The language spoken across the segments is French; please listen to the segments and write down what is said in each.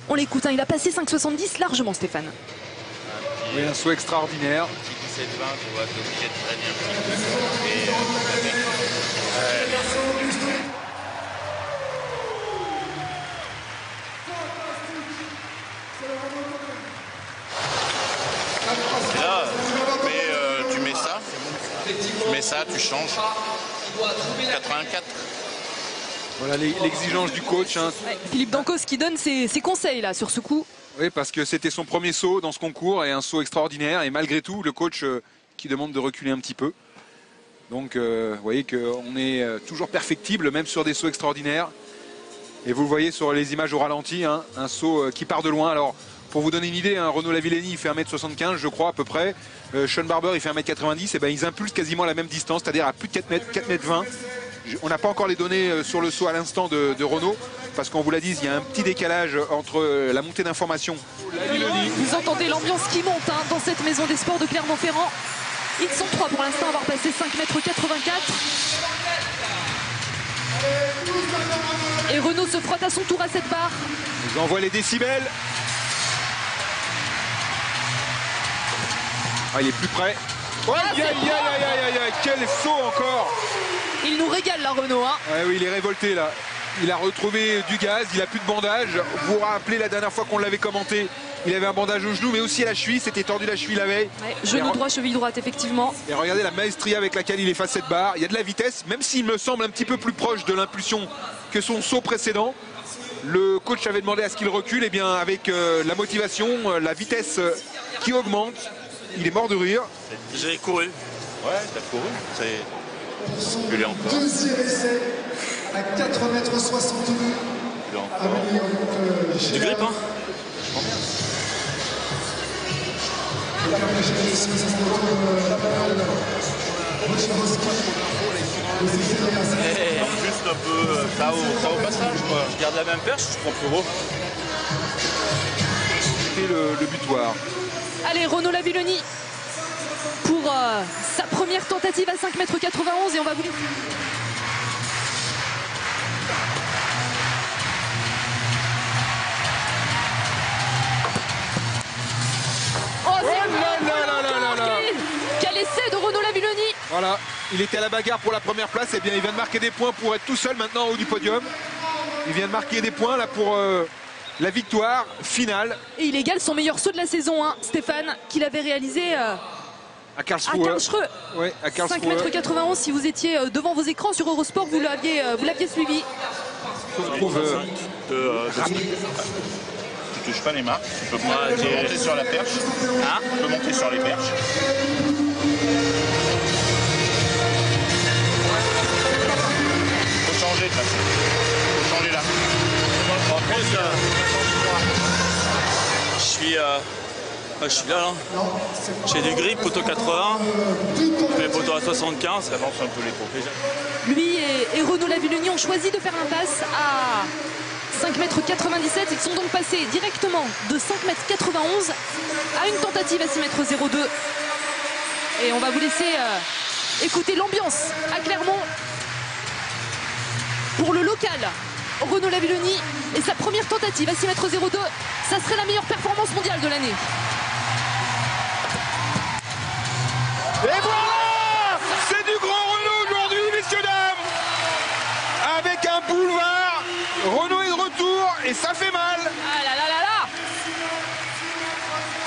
On l'écoute, hein, il a passé 5,70 largement, Stéphane. Oui, un saut extraordinaire. Petit 17-20, tu vois, t'es obligé de traîner un petit peu. Et là, tu mets ça, tu changes. 84. Voilà l'exigence du coach. Hein. Ouais, Philippe Dancos qui donne ses conseils là sur ce coup. Oui, parce que c'était son premier saut dans ce concours et un saut extraordinaire. Et malgré tout, le coach qui demande de reculer un petit peu. Donc, vous voyez qu'on est toujours perfectible, même sur des sauts extraordinaires. Et vous le voyez sur les images au ralenti, hein, un saut qui part de loin. Alors, pour vous donner une idée, hein, Renaud Lavillenie, il fait 1m75, je crois, à peu près. Sean Barber, il fait 1m90. Et ben, ils impulsent quasiment à la même distance, c'est-à-dire à plus de 4 mètres, 4m20. On n'a pas encore les données sur le saut à l'instant de Renaud, parce qu'on vous l'a dit, il y a un petit décalage entre la montée d'informations. Vous entendez l'ambiance qui monte hein, dans cette maison des sports de Clermont-Ferrand. Ils sont 3 pour l'instant à avoir passé 5,84 m. Et Renaud se frotte à son tour à cette barre. On envoie les décibels. Ah, il est plus près. Oh, aïe, aïe, aïe, aïe, aïe, quel saut encore. Il nous régale là, Renaud. Hein. Ouais, oui, il est révolté là. Il a retrouvé du gaz, il a plus de bandage. Vous vous rappelez la dernière fois qu'on l'avait commenté, il avait un bandage au genou, mais aussi à la cheville. C'était tordu la cheville la veille. Ouais, genou droit, cheville droite, effectivement. Et regardez la maestria avec laquelle il efface cette barre. Il y a de la vitesse, même s'il me semble un petit peu plus proche de l'impulsion que son saut précédent. Le coach avait demandé à ce qu'il recule. Et bien avec la motivation, la vitesse qui augmente, il est mort de rire. J'ai couru. Ouais, t'as couru. C'est... Deuxième essai à 4,62 m. Tu grippes, hein? Juste un peu ça au passage, quoi. Je garde la même perche, je prends plus gros. C'était le butoir. Allez, Renaud Lavillenie pour sa première tentative à 5,91 m et on va vous... Oh, quel essai de Renaud Lavillenie. Voilà, il était à la bagarre pour la première place. Et bien il vient de marquer des points pour être tout seul maintenant en haut du podium. Il vient de marquer des points là pour la victoire finale. Et il égale son meilleur saut de la saison, hein, Stéphane, qu'il avait réalisé à Karlsruhe. Ouais, à Karlsruhe. 5,91 m. Si vous étiez devant vos écrans sur Eurosport, vous l'aviez suivi. On trouve Tu touches pas les marques, tu peux monter sur la perche. Hein, tu peux monter sur les perches. Faut changer de façon. Faut changer là. En plus, je suis là. J'ai des grippes, poteau 80, mais poteau à 75, ça avance un peu les pots. Lui et Renaud Lavillenie ont choisi de faire l'impasse à 5,97 m. Ils sont donc passés directement de 5,91 m à une tentative à 6,02 m. Et on va vous laisser écouter l'ambiance à Clermont pour le local. Renaud Lavillenie et sa première tentative à 6,02 m. Ça serait la meilleure performance mondiale de l'année. Et voilà, c'est du grand Renaud aujourd'hui, messieurs, dames. Avec un boulevard, Renaud est de retour et ça fait mal. Ah là là là là.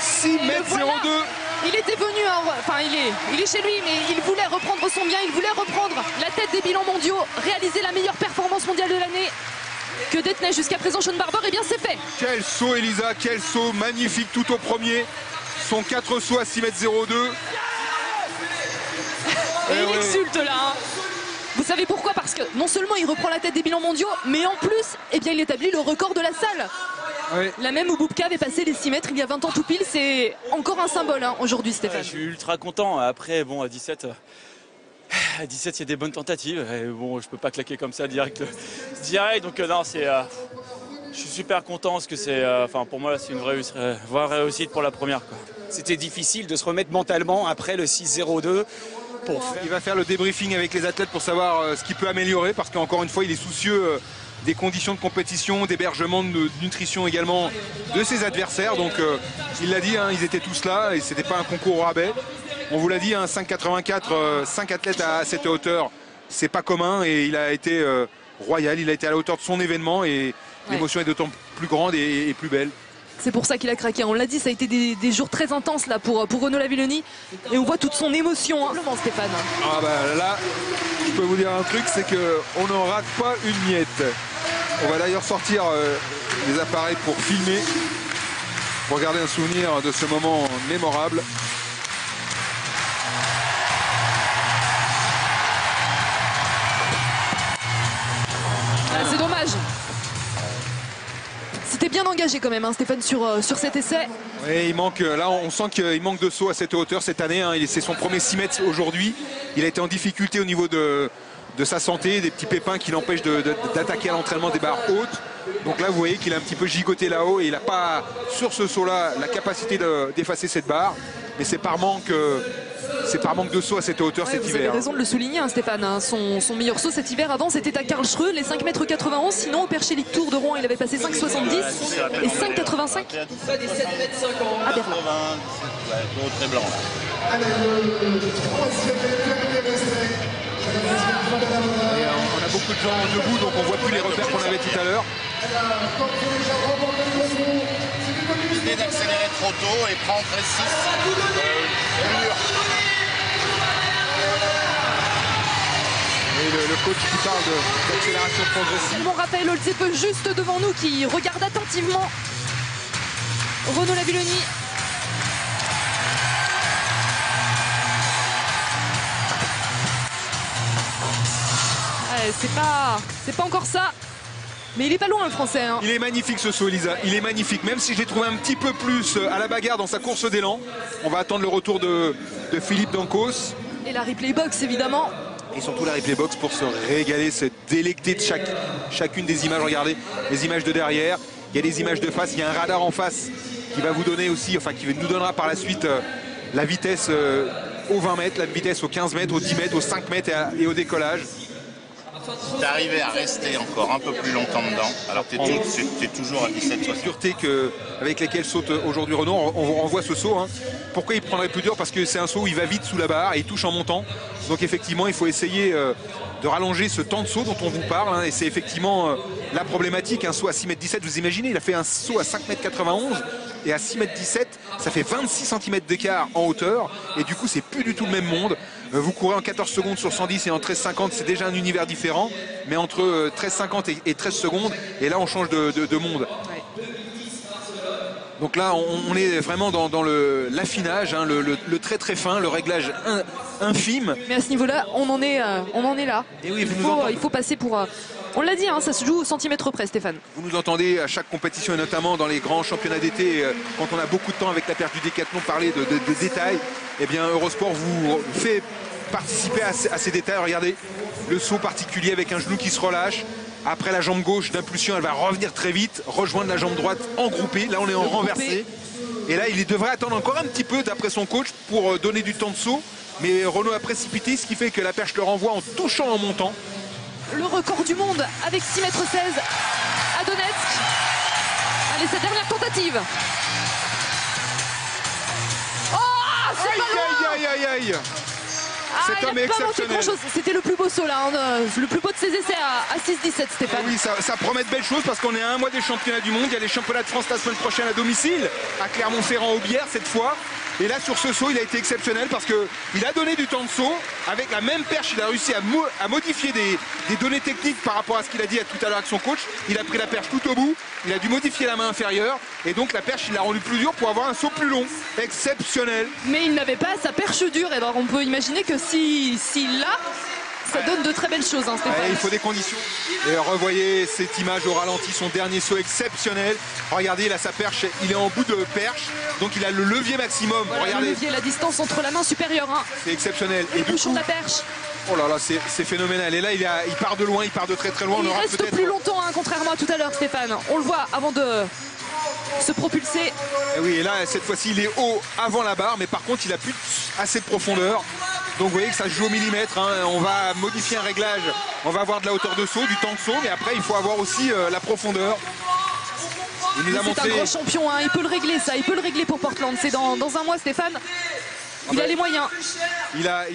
6,02 m. Voilà. Il était venu, enfin il est chez lui, mais il voulait reprendre son bien, il voulait reprendre la tête des bilans mondiaux, réaliser la meilleure performance mondiale de l'année que détenait jusqu'à présent Sean Barber. Et bien c'est fait. Quel saut, Elisa, quel saut magnifique tout au premier. Son 4 sauts à 6,02 m. Et il exulte là. Hein. Vous savez pourquoi? Parce que non seulement il reprend la tête des bilans mondiaux, mais en plus, eh bien, il établit le record de la salle. Oui. La même où Boubka avait passé les 6 mètres il y a 20 ans tout pile. C'est encore un symbole hein, aujourd'hui, Stéphane. Je suis ultra content. Après, bon, à 17, il y a des bonnes tentatives. Et bon, je peux pas claquer comme ça direct. Donc non, c'est... je suis super content parce que c'est... Enfin, pour moi, c'est une vraie réussite pour la première. C'était difficile de se remettre mentalement après le 6-0-2. Il va faire le débriefing avec les athlètes pour savoir ce qu'il peut améliorer, parce qu'encore une fois il est soucieux des conditions de compétition, d'hébergement, de nutrition également de ses adversaires. Donc il l'a dit, hein, ils étaient tous là et c'était pas un concours au rabais. On vous l'a dit, hein, 5,84, 5 athlètes à cette hauteur, c'est pas commun et il a été royal, il a été à la hauteur de son événement et l'émotion est d'autant plus grande et plus belle. C'est pour ça qu'il a craqué. On l'a dit, ça a été des jours très intenses là pour Renaud Lavillenie. Et on voit toute son émotion, hein, Stéphane. Ah bah là, je peux vous dire un truc, c'est qu'on n'en rate pas une miette. On va d'ailleurs sortir les appareils pour filmer, pour garder un souvenir de ce moment mémorable. Ah, c'est dommage. C'était bien engagé quand même, hein, Stéphane, sur cet essai. Oui, il manque, là on sent qu'il manque de saut à cette hauteur cette année. Hein. C'est son premier 6 mètres aujourd'hui. Il a été en difficulté au niveau de sa santé, des petits pépins qui l'empêchent d'attaquer à l'entraînement des barres hautes. Donc là vous voyez qu'il a un petit peu gigoté là-haut et il n'a pas sur ce saut-là la capacité d'effacer cette barre. Mais c'est par manque de saut à cette hauteur cet hiver. Vous avez raison de le souligner, hein, Stéphane. Hein. Son meilleur saut cet hiver avant, c'était à Karlsruhe, les 5,91 m. Sinon, au Perchélic Tour de Rouen, il avait passé 5,70 et 5,85 à Berlin. Très blanc. Allez, le troisième et dernier essai. Et on a beaucoup de gens debout, donc on ne voit plus les repères qu'on avait tout à l'heure. L'idée d'accélérer trop tôt et prendre 6 Et le coach qui parle d'accélération progressive. Bon, Raphaël Olzepe juste devant nous qui regarde attentivement Renaud Lavillenie. C'est pas encore ça. Mais il est pas loin le français. Hein. Il est magnifique ce saut, Elisa. Il est magnifique. Même si je l'ai trouvé un petit peu plus à la bagarre dans sa course d'élan. On va attendre le retour de Philippe Dancos. Et la replay box évidemment. Et surtout la replay box pour se régaler, se délecter de chacune des images. Regardez les images de derrière. Il y a des images de face. Il y a un radar en face qui va vous donner aussi, enfin qui nous donnera par la suite la vitesse aux 20 mètres, la vitesse aux 15 mètres, aux 10 mètres, aux 5 mètres et au décollage. D'arriver à rester encore un peu plus longtemps dedans, alors tu es toujours à 17,60. La dureté avec laquelle saute aujourd'hui Renaud, on voit ce saut. Hein. Pourquoi il prendrait plus dur? Parce que c'est un saut où il va vite sous la barre et il touche en montant. Donc effectivement, il faut essayer de rallonger ce temps de saut dont on vous parle. Hein, et c'est effectivement la problématique. Un saut à 6,17 m, vous imaginez, il a fait un saut à 5,91 m et à 6,17 m, ça fait 26 cm d'écart en hauteur. Et du coup, c'est plus du tout le même monde. Vous courez en 14 secondes sur 110 et en 13,50, c'est déjà un univers différent. Mais entre 13,50 et 13 secondes, et là on change de monde. Ouais. Donc là on est vraiment dans l'affinage, hein, le très très fin, le réglage infime. Mais à ce niveau-là, on en est là. Et oui, il faut passer pour... On l'a dit, hein, ça se joue au centimètre près, Stéphane. Vous nous entendez à chaque compétition et notamment dans les grands championnats d'été, quand on a beaucoup de temps avec la perche du décathlon, parler de détails. Eh bien Eurosport vous fait participer à ces détails. Regardez le saut particulier avec un genou qui se relâche. Après la jambe gauche d'impulsion, elle va revenir très vite, rejoindre la jambe droite en groupé. Là on est en renversé. Et là il devrait attendre encore un petit peu d'après son coach pour donner du temps de saut. Mais Renaud a précipité, ce qui fait que la perche le renvoie en touchant en montant. Le record du monde avec 6,16 m à Donetsk. Allez, sa dernière tentative. Oh, c'est pas loin. Aïe, aïe, aïe, aïe. Cet homme est exceptionnel. C'était le plus beau saut là, hein, le plus beau de ses essais à 6,17, Stéphane. Oui, ça promet de belles choses parce qu'on est à un mois des championnats du monde. Il y a les championnats de France la semaine prochaine à domicile, à Clermont-Ferrand-Aubière cette fois. Et là, sur ce saut, il a été exceptionnel parce qu'il a donné du temps de saut. Avec la même perche, il a réussi à modifier des données techniques par rapport à ce qu'il a dit tout à l'heure avec son coach. Il a pris la perche tout au bout. Il a dû modifier la main inférieure. Et donc, la perche, il l'a rendue plus dure pour avoir un saut plus long. Exceptionnel. Mais il n'avait pas sa perche dure. Et alors, on peut imaginer que s'il l'a, ça donne de très belles choses, hein, Stéphane. Ouais, il faut des conditions. Et revoyez cette image au ralenti, son dernier saut exceptionnel. Regardez, il a sa perche, il est en bout de perche, donc il a le levier maximum. Voilà, regardez. Le levier, la distance entre la main supérieure. Hein. C'est exceptionnel. Et le bouchon de la perche. Oh là là, c'est phénoménal. Et là, il part de loin, il part de très très loin. Il reste plus longtemps, hein, contrairement à tout à l'heure, Stéphane. On le voit avant de se propulser. Et oui, et là, cette fois-ci, il est haut avant la barre, mais par contre, il a plus assez de profondeur. Donc vous voyez que ça se joue au millimètre, hein. On va modifier un réglage, on va avoir de la hauteur de saut, du temps de saut, mais après il faut avoir aussi la profondeur. Il nous a montré... C'est un grand champion, hein. Il peut le régler ça, il peut le régler pour Portland. C'est dans un mois, Stéphane, il a les moyens. Il a